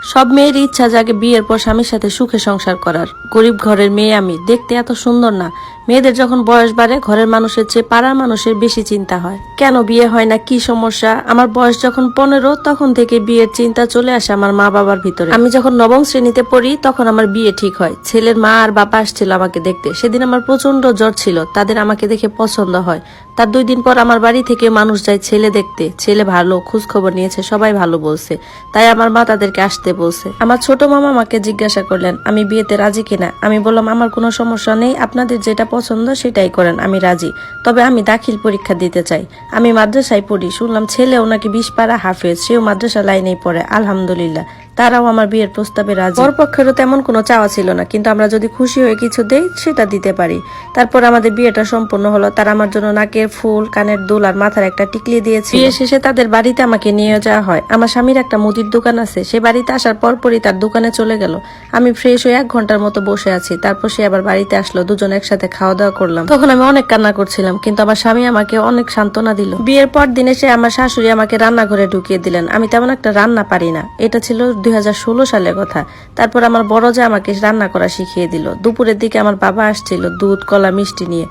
সব মেয়েরই ইচ্ছা জাগে বিয়ের পর স্বামীর সাথে সুখে সংসার করার। গরিব ঘরের মেয়ে আমি, দেখতে এত সুন্দর না। মেয়েদের যখন বয়স বাড়ে ঘরের মানুষের চেয়ে পাড়ার মানুষের বেশি চিন্তা হয়, কেন বিয়ে হয় না, কি সমস্যা। আমার বয়স যখন 15 তখন থেকে বিয়ের চিন্তা চলে আসে আমার মা বাবার ভিতরে। আমি যখন নবম শ্রেণীতে পড়ি তখন আমার বিয়ে ঠিক হয়। ছেলের মা আর বাবা আসছিল আমাকে দেখতে। সেদিন আমার প্রচন্ড জ্বর ছিল, তাদের আমাকে দেখে পছন্দ হয়। তার 2 দিন পর আমার বাড়ি থেকে মানুষ যায় ছেলে দেখতে। ছেলে ভালো, খোঁজ খবর নিয়েছে, সবাই ভালো বলছে। তাই আমার মা তাদেরকে আসতে বলছে। আমার ছোট মামা আমাকে জিজ্ঞাসা করলেন আমি বিয়েতে রাজি কিনা। আমি বললাম আমার কোনো সমস্যা নেই, আপনাদের যেটা পছন্দ সেটাই করেন, আমি রাজি। তবে আমি দাখিল পরীক্ষা দিতে চাই। আমি মাদ্রাসায় পড়ি, শুনলাম ছেলেও নাকি 20 পারা হাফেজ, সেও মাদ্রাসা লাইনেই পড়ে। আলহামদুলিল্লাহ, তারাও আমার বিয়ের প্রস্তাবে রাজি। বরপক্ষেরও তেমন কোনো চাওয়া ছিল না, কিন্তু আমরা যদি খুশি হয়ে কিছু দেই সেটা দিতে পারি। তারপর আমাদের বিয়েটা সম্পূর্ণ হলো। তারা আমার জন্য নাকের ফুল, কানের দুল আর মাথার একটা টিকলি দিয়েছে। বিয়ে শেষে তাদের বাড়িতে আমাকে নিয়ে যাওয়া হয়। আমার স্বামীর একটা মুদির দোকান আছে, সে বাড়িতে আসার পরপরই তার দোকানে চলে গেল। আমি ফ্রেশ হয়ে 1 ঘন্টার মতো বসে আছি। তারপর সে আবার বাড়িতে আসলো, দুজন একসাথে খাওয়া দাওয়া করলাম। তখন আমি অনেক কান্না করছিলাম, কিন্তু আমার স্বামী আমাকে অনেক সান্ত্বনা দিল। বিয়ের পর দিন এসে আমার শাশুড়ি আমাকে রান্নাঘরে ঢুকিয়ে দিলেন। আমি তেমন একটা রান্না পারি না, এটা ছিল 2016 সালের কথা। তারপর আমার বড় যা আমাকে রান্না করা শিখিয়ে দিল। দুপুরের দিকে আমার বাবা আসছিল দুধ, কলা, মিষ্টি নিয়ে।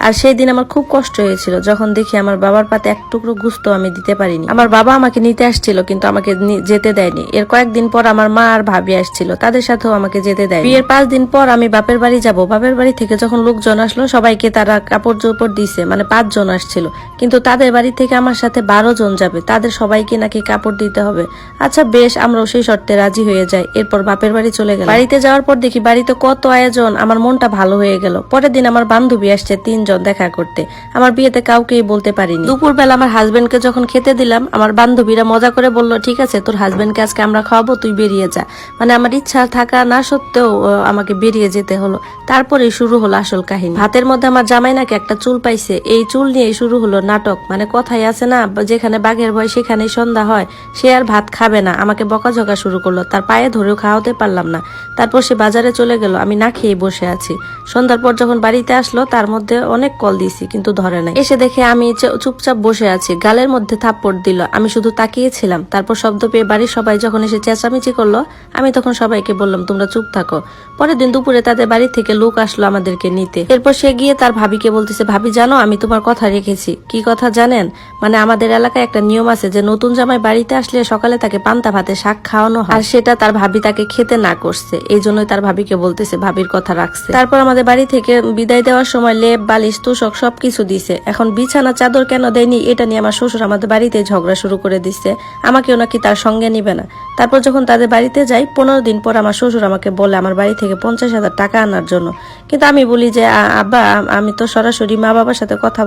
আর সেই দিন আমার খুব কষ্ট হয়েছিল যখন দেখি আমার বাবার পাতে এক টুকরো গোস্ত আমি দিতে পারিনি। আমার বাবা আমাকে নিতে আসছিল, কিন্তু আমাকে যেতে দেয়নি। এর কয়েকদিন পর আমার মা আর ভাবি আসছিল, তাদের সাথেও আমাকে যেতে দেয়। বিয়ের 5 দিন পর আমি বাপের বাড়ি যাব। বাপের বাড়ি থেকে যখন লোকজন আসলো সবাইকে তারা কাপড় চোপড় দিছে, মানে 5 জন আসছিল, কিন্তু তাদের বাড়ি থেকে আমার সাথে 12 জন যাবে, তাদের সবাইকে নাকি কাপড় দিতে হবে। আচ্ছা বেশ, আমরাও সেই শর্তে রাজি হয়ে যাই। এরপর বাপের বাড়ি চলে গেল। বাড়িতে যাওয়ার পর দেখি বাড়িতে কত আয়োজন, আমার মনটা ভালো হয়ে গেল। পরের দিন আমার বান্ধবী আসছে 3 জন দেখা করতে। আমার বিয়েতে কাউকেই বলতে পারিনি। দুপুরবেলা আমার হাজবেন্ডকে যখন খেতে দিলাম, আমার বান্ধবীরা মজা করে বলল ঠিক আছে তোর হাজবেন্ডকে আজকে আমরা খাওয়াবো, তুই বেরিয়ে যা। মানে আমার ইচ্ছা থাকা না সত্ত্বেও আমাকে বেরিয়ে যেতে হলো। তারপরে শুরু হলো আসল কাহিনী। ভাতের মধ্যে আমার জামাই নাকি একটা চুল পাইছে, এই চুল নিয়ে শুরু হলো নাটক। মানে কথাই আছে না, যেখানে বাঘের ভয় সেখানেই সন্ধ্যা হয়। সে আর ভাত খাবে না, আমাকে বকাঝকা শুরু করলো। তার পায়ে ধরেও খাওয়াতে পারলাম না। তারপর সে বাজারে চলে গেল, আমি না খেয়ে বসে আছি। সন্ধ্যার পর যখন বাড়িতে আসলো তার মধ্যে অনেক কল দিছি, কিন্তু ধরে নাই। এসে দেখে আমি চুপচাপ বসে আছি, গালের মধ্যে থাপ্পড় দিল। আমি শুধু তাকিয়েছিলাম। তারপর শব্দ পেয়ে বাড়ির সবাই যখন এসে চেঁচামেচি করলো, আমি তখন সবাইকে বললাম তোমরা চুপ থাকো। পরের দিন দুপুরে তাদের বাড়ি থেকে লোক আসলো আমাদেরকে নিতে। এরপর সে গিয়ে তার ভাবিকে বলতেছে ভাবি জানো আমি তোমার কথা রেখেছি। কি কথা জানেন? মানে আমাদের এলাকায় একটা নিয়ম আছে যে নতুন জামাই বাড়িতে আসলে সকালে তাকে পান্তা ভাতে শাক খাওয়ানো হয়, আর সেটা তার ভাবি তাকে খেতে না করছে। এই জন্যই তার ভাবিকে বলতেছে ভাবির কথা রাখছে। তারপর আমাদের বাড়ি থেকে বিদায় দেওয়ার সময় লেপ, বালিশ, তোষক সবকিছু দিছে। এখন বিছানা চাদর কেন দেয়নি এটা নিয়ে আমার শ্বশুর আমাদের বাড়িতে ঝগড়া শুরু করে দিচ্ছে, আমাকেও নাকি তার সঙ্গে নিবে না। তারপর যখন তাদের বাড়িতে যাই 15 দিন পর আমার শ্বশুর আমাকে বলে আমার বাড়ি থেকে 50,000 টাকা আনার জন্য। কিন্তু আমি বলি যে আব্বা আমি তো সরাসরি মা বাবার সাথে কথা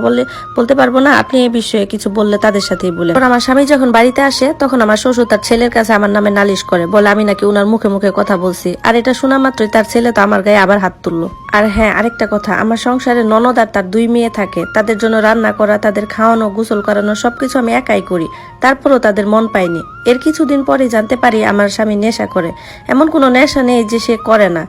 বলতে পারবো না, আপনি এই বিষয়ে কিছু বললে তাদের সাথেই বলে। আমার স্বামী যখন বাড়িতে আসে তখন আমার শ্বশুর তার ছেলের কাছে আমার নামে নালিশ করে, বলে আমি নাকি উনার মুখে মুখে কথা বলছি। আর এটা শোনা মাত্রই তার ছেলে তো আমার গায়ে আবার হাত তুললো। আর হ্যাঁ, আরেকটা কথা, আমার সংসারে ননদ আর তার 2 মেয়ে থাকে। তাদের জন্য রান্না করা, তাদের খাওয়ানো, গোসল করানো সবকিছু আমি একাই করি। তারপরও তাদের মন পাইনি। এর কিছুদিন পরে জানতে পারি আমার স্বামী নেশা করে। এমন কোনো নেশা নেই যে সে করে না,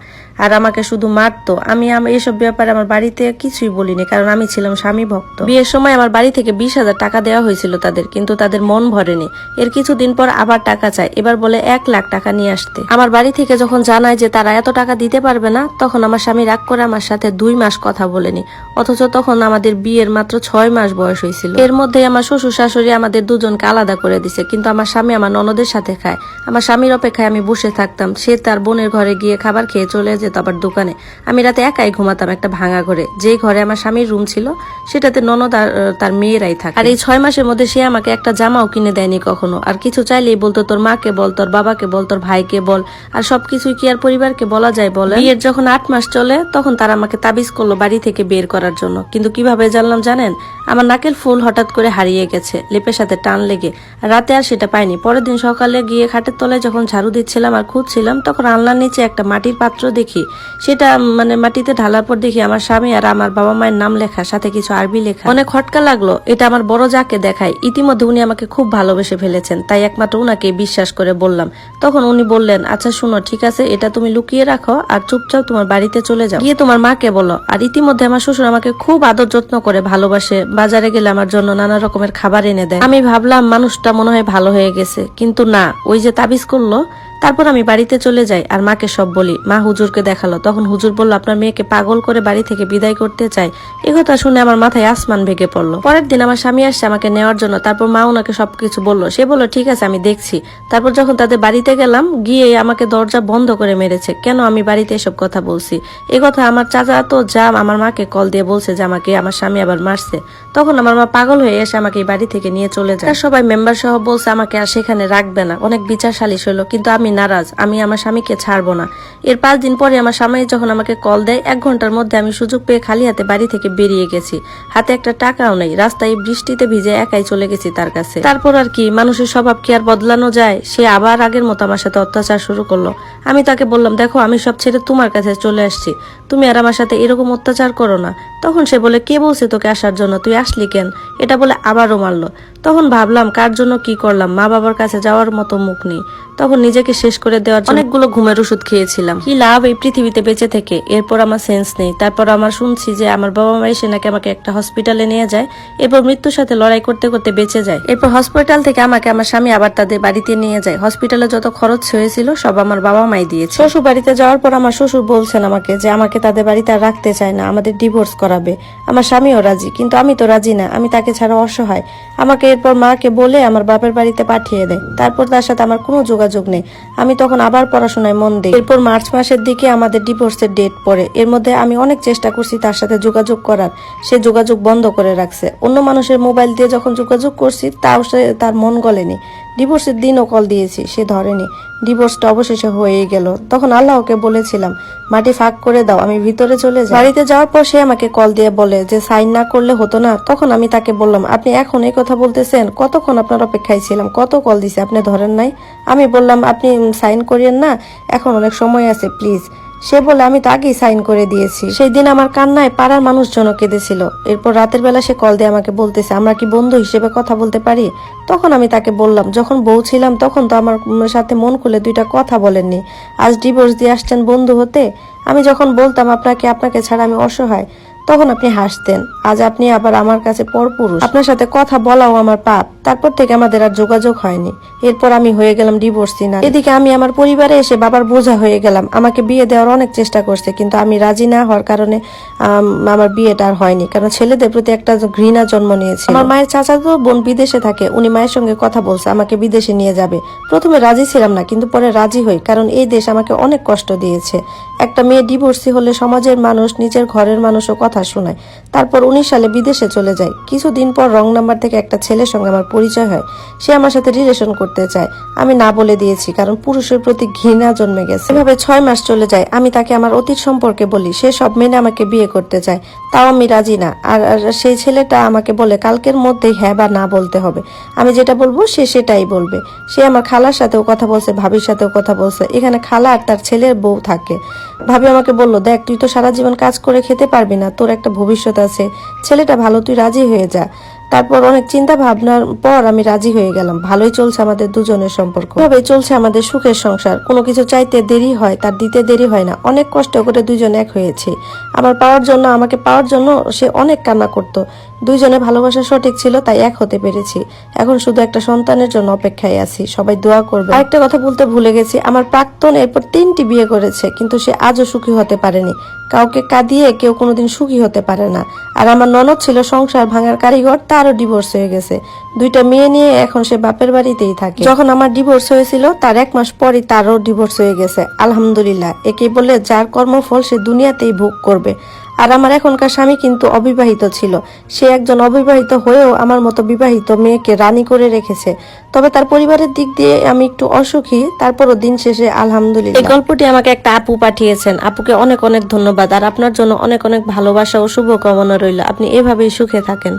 আর আমাকে শুধু মারতো। আমি এসব ব্যাপারে আমার বাড়িতে কিছুই বলিনি, কারণ আমি ছিলাম স্বামী ভক্ত। বিয়ের সময় আমার বাড়ি থেকে 20,000 টাকা দেওয়া হয়েছিল তাদের, কিন্তু তাদের মন ভরেনি। এর কিছুদিন পর আবার টাকা চায়, এবার বলে 1 লাখ টাকা নিয়ে আসতে। আমার বাড়ি থেকে যখন জানায় যে তারা এত টাকা দিতে পারবে না, তখন আমার স্বামী রাগ করে আমার সাথে 2 মাস কথা বলেনি। অথচ তখন আমাদের বিয়ের মাত্র 6 মাস বয়স হয়েছিল। এর মধ্যে আমার শ্বশুর শাশুড়ি আমাদের দুজনকে আলাদা করে দিছে, কিন্তু আমার স্বামী আমার ননদের সাথে খায়। আমার স্বামীর অপেক্ষায় আমি বসে থাকতাম। সে তার বোনের ঘরে গিয়ে খাবার খেয়ে চলে যেত আবার দোকানে। আমি রাতে একাই ঘুমাতাম একটা ভাঙা ঘরে। যেই ঘরে আমার স্বামীর রুম ছিল সেটাতে ননদ আর তার মেয়েরাই থাকে। আর এই 6 মাসের মধ্যে সে আমাকে একটা জামাও কিনে দেয়নি কখনো। আর কিছু চাইলেই বলতো তোর মাকে বল, তোর বাবাকে বল, তোর ভাইকে বল। আর সবকিছুই কি আর পরিবারকে বলা যায় বলে? বিয়ের যখন 8 মাস চলে তখন তারা আমাকে তাবিজ করলো বাড়ি থেকে বের করার জন্য। কিন্তু কিভাবে জানলাম জানেন? আমার নাকের ফুল হঠাৎ করে হারিয়ে গেছে, লেপের সাথে টান লেগে। রাতে আর সেটা পাইনি। পরের দিন সকালে গিয়ে খাটের তলায় যখন ঝাড়ু দিচ্ছিলাম আর খুঁজছিলাম, তখন আলনার নিচে একটা মাটির পাত্র দেখি। সেটা মানে মাটিতে ঢালার পর দেখি আমার স্বামী আর আমার বাবা মায়ের নাম লেখা, সাথে কিছু আরবি লেখা। অনেক খটকা লাগলো। এটা আমার বড় যাকে দেখাই। ইতিমধ্যে উনি আমাকে খুব ভালোবেসে ফেলেছেন, তাই একমাত্র উনাকে বিশ্বাস করে বললাম। তখন উনি বললেন আচ্ছা শুনো, ঠিক আছে এটা তুমি লুকিয়ে রাখো আর চুপচাপ তোমার বাড়িতে চলে যাও, গিয়ে তোমার মাকে বলো। আর ইতিমধ্যে আমার শ্বশুর আমাকে খুব আদর যত্ন করে ভালোবাসে। বাজারে গেলে আমার জন্য নানা রকমের খাবার এনে দেয়। আমি ভাবলাম মানুষটা মনে হয় ভালো হয়ে গেছে, কিন্তু না, ওই যে তাবিজ করলো তারপর আমি বাড়িতে চলে যাই আর মাকে সব বলি। মা হুজুরকে দেখালো, তখন হুজুর বলল আপনার মেয়েকে পাগল করে বাড়ি থেকে বিদায় করতে চাই। এ কথা শুনে আমার মাথায় আসমান ভেঙে পড়লো। পরের দিন আমার স্বামী আসছে আমাকে নেওয়ার জন্য, তারপর মা ওনাকে সবকিছু বললো। সে বললো ঠিক আছে আমি দেখছি। তারপর যখন তাদের বাড়িতে গেলাম, গিয়ে আমাকে দরজা বন্ধ করে মেরেছে। কেন আমি বাড়িতে এসব কথা বলছি? এই কথা আমার চাচা তো যা আমার মাকে কল দিয়ে বলছে যে আমাকে আমার স্বামী আবার মারছে। তখন আমার মা পাগল হয়ে এসে আমাকে এই বাড়ি থেকে নিয়ে চলে যায়। সবাই মেম্বার সহ বলছে আমাকে আর সেখানে রাখবে না, অনেক বিচার সালিশ হলো, কিন্তু আমি নারাজ, আমি আমার স্বামীকে ছাড়বো না। এর 5 দিন পরে আমার স্বামী যখন আমাকে কল দেয়, 1 ঘন্টার মধ্যে আমি সুযোগ পেয়ে খালি হাতে বাড়ি থেকে বেরিয়ে গেছি। হাতে একটা টাকাও নেই, রাস্তায় বৃষ্টিতে ভিজে একাই চলে গেছি তার কাছে। তারপর আর কি, মানুষের স্বভাব কি আর বদলানো যায়? সে আবার আগের মতো আমার সাথে অত্যাচার শুরু করলো। আমি তাকে বললাম দেখো আমি সব ছেড়ে তোমার কাছে চলে আসছি, তুমি আর আমার সাথে এরকম অত্যাচার করো না। তখন সে বলে কে বলছে তোকে আসার জন্য, তুই আসলি কেন? এটা বলে আবারও মারলো। তখন ভাবলাম কার জন্য কি করলাম, মা বাবার কাছে যাওয়ার মতো মুখ নেই। তখন নিজেকে শেষ করে দেওয়ার জন্য অনেকগুলো ঘুমের ওষুধ খেয়েছিলাম। কি লাভ এই পৃথিবীতে বেঁচে থেকে? এরপর আমার সেন্স নেই। তারপর আমার শুনছি যে আমার বাবা মা এসে নাকি আমাকে একটা হসপিটালে নিয়ে যায়, এরপর মৃত্যুর সাথে লড়াই করতে করতে বেঁচে যায়। এরপর হসপিটাল থেকে আমাকে আমার স্বামী আবার তাদের বাড়িতে নিয়ে যায়। হসপিটালে যত খরচ হয়েছিল সব আমার বাবা মাই দিয়েছে। শ্বশুর বাড়িতে যাওয়ার পর আমার শ্বশুর বলছেন আমাকে যে আমাকে তাদের বাড়িতে আর রাখতে চায় না, আমাদের ডিভোর্স করাবে। আমার স্বামীও রাজি, কিন্তু আমি তো রাজি না, আমি তাকে ছাড়া অসহায়। আমাকে এরপর মাকে বলে আমার বাপের বাড়িতে পাঠিয়ে দেয়। তারপর তার সাথে আমার কোনো যোগাযোগ নেই। আমি তখন আবার পড়াশোনায় মন দিই। এরপর মার্চ মাসের দিকে আমাদের ডিভোর্সের ডেট পড়ে। এর মধ্যে আমি অনেক চেষ্টা করছি তার সাথে যোগাযোগ করার, সে যোগাযোগ বন্ধ করে রাখছে। অন্য মানুষের মোবাইল দিয়ে যখন যোগাযোগ করছি তাও সে তার মন গলেনি। ডিভোর্সের দিনও কল দিয়েছি, সে ধরেনি। ডিভোর্সটা অবশেষে হয়েই গেল। তখন আল্লাহকে বলেছিলাম মাটি ফাঁক করে দাও, আমি ভিতরে চলে যাই। বাড়িতে যাওয়ার পর সে আমাকে কল দিয়ে বলে যে সাইন না করলে হতো না। তখন আমি তাকে বললাম আপনি এখন এই কথা বলতেছেন, কতক্ষণ আপনার অপেক্ষায় ছিলাম, কত কল দিছে আপনি ধরেন নাই। আমি বললাম আপনি সাইন করিয়েন না, এখন অনেক সময় আছে প্লিজ। সে বলে আমি তো আগেই সাইন করে দিয়েছি। সেই দিন আমার কান্নায় পাড়ার মানুষজনও কেঁদেছিল। এরপর রাতের বেলা সে কল দিয়ে আমাকে বলতেছে আমরা কি বন্ধু হিসেবে কথা বলতে পারি? তখন আমি তাকে বললাম যখন বউ ছিলাম তখন তো আমার সাথে মন খুলে 2টা কথা বলেননি, আজ ডিভোর্স দিয়ে আসছেন বন্ধু হতে। আমি যখন বলতাম আপনাকে ছাড়া আমি অসহায়, তখন আপনি হাসতেন। আজ আপনি আবার আমার কাছে পরপুরুষ, আপনার সাথে কথা বলাও আমার পাপ। তারপর থেকে আমাদের আর যোগাযোগ হয়নি। এরপর আমি হয়ে গেলাম ডিভোর্সি না। এদিকে আমি আমার পরিবারে এসে বাবার বোঝা হয়ে গেলাম। আমাকে বিয়ে দেওয়ার অনেক চেষ্টা করছে, কিন্তু আমি রাজি না হওয়ার কারণে আমার বিয়েটা আর হয়নি, কারণ ছেলেদের প্রতি একটা ঘৃণা জন্ম নিয়েছে। আমার মায়ের চাচাতো বোন বিদেশে থাকে, উনি মায়ের সঙ্গে কথা বলছে আমাকে বিদেশে নিয়ে যাবে। প্রথমে রাজি ছিলাম না, কিন্তু পরে রাজি হই, কারণ এই দেশ আমাকে অনেক কষ্ট দিয়েছে। একটা মেয়ে ডিভোর্সি হলে সমাজের মানুষ, নিজের ঘরের মানুষও কথা শোনায়। তারপর 19 সালে বিদেশে চলে যায়। কিছুদিন পর রং নাম্বার থেকে একটা ছেলের সঙ্গে আমার পরিচয় হয়। সে আমার সাথে রিলেশন করতে চায়, আমি না বলে দিয়েছি, কারণ পুরুষের প্রতি ঘৃণা জন্মে গেছে। এভাবে 6 মাস চলে যায়। আমি তাকে আমার অতীত সম্পর্কে বলি, সে সব মেনে আমাকে বিয়ে করতে চায়, তাও আমি রাজি না। আর সেই ছেলেটা আমাকে বলে কালকের মধ্যেই হ্যাঁ বা না বলতে হবে, আমি যেটা বলবো সে সেটাই বলবে। সে আমার খালার সাথেও কথা বলছে, ভাবির সাথেও কথা বলছে। এখানে খালা আর তার ছেলের বউ থাকে। ভাবি আমাকে বলল দেখ তুই তো সারা জীবন কাজ করে খেতে পারবি না, তোর একটা ভবিষ্যৎ আছে, ছেলেটা ভালো, তুই রাজি হয়ে যা। তারপর অনেক চিন্তা ভাবনার পর আমি রাজি হয়ে গেলাম। ভালোই চলছে আমাদের দুজনের সম্পর্ক, এভাবেই চলছে আমাদের সুখের সংসার। কোনো কিছু চাইতে দেরি হয়, তার দিতে দেরি হয় না। অনেক কষ্ট করে দুজন এক হয়েছে। আমাকে পাওয়ার জন্য সে অনেক কান্না করত। দুইজনের ভালোবাসা সঠিক ছিল, তাই এক হতে পেরেছি। এখন শুধু একটা সন্তানের জন্য অপেক্ষায় আছি, সবাই দোয়া করবে। আরেকটা কথা বলতে ভুলে গেছি, আমার প্রাক্তন এরপর 3টি বিয়ে করেছে, কিন্তু সে আজও সুখী হতে পারেনি। কাউকে কাঁদিয়ে কেউ কোনোদিন সুখী হতে পারে না। আর আমার ননদ ছিল সংসার ভাঙার কারিগর, তারও ডিভোর্স হয়ে গেছে। 2টা মেয়ে নিয়ে এখন সে বাপের বাড়িতেই থাকে। যখন আমার ডিভোর্স হয়েছিল তার 1 মাস পরই তারও ডিভোর্স হয়ে গেছে। আলহামদুলিল্লাহ, একে বলে যার কর্মফল সে দুনিয়াতেই ভোগ করবে। আর আমার এখনকার স্বামী কিন্তু অবিবাহিত ছিল। সে একজন অবিবাহিত হয়েও আমার মতো বিবাহিত মেয়েকে রানী করে রেখেছে। তবে তার পরিবারের দিক দিয়ে আমি একটু অসুখী, তারপরও দিন শেষে আলহামদুলিল্লাহ। এই গল্পটি আমাকে একটা আপু পাঠিয়েছেন, আপুকে অনেক অনেক ধন্যবাদ। আর আপনার জন্য অনেক অনেক ভালোবাসা ও শুভকামনা রইল। আপনি এভাবেই সুখে থাকেন।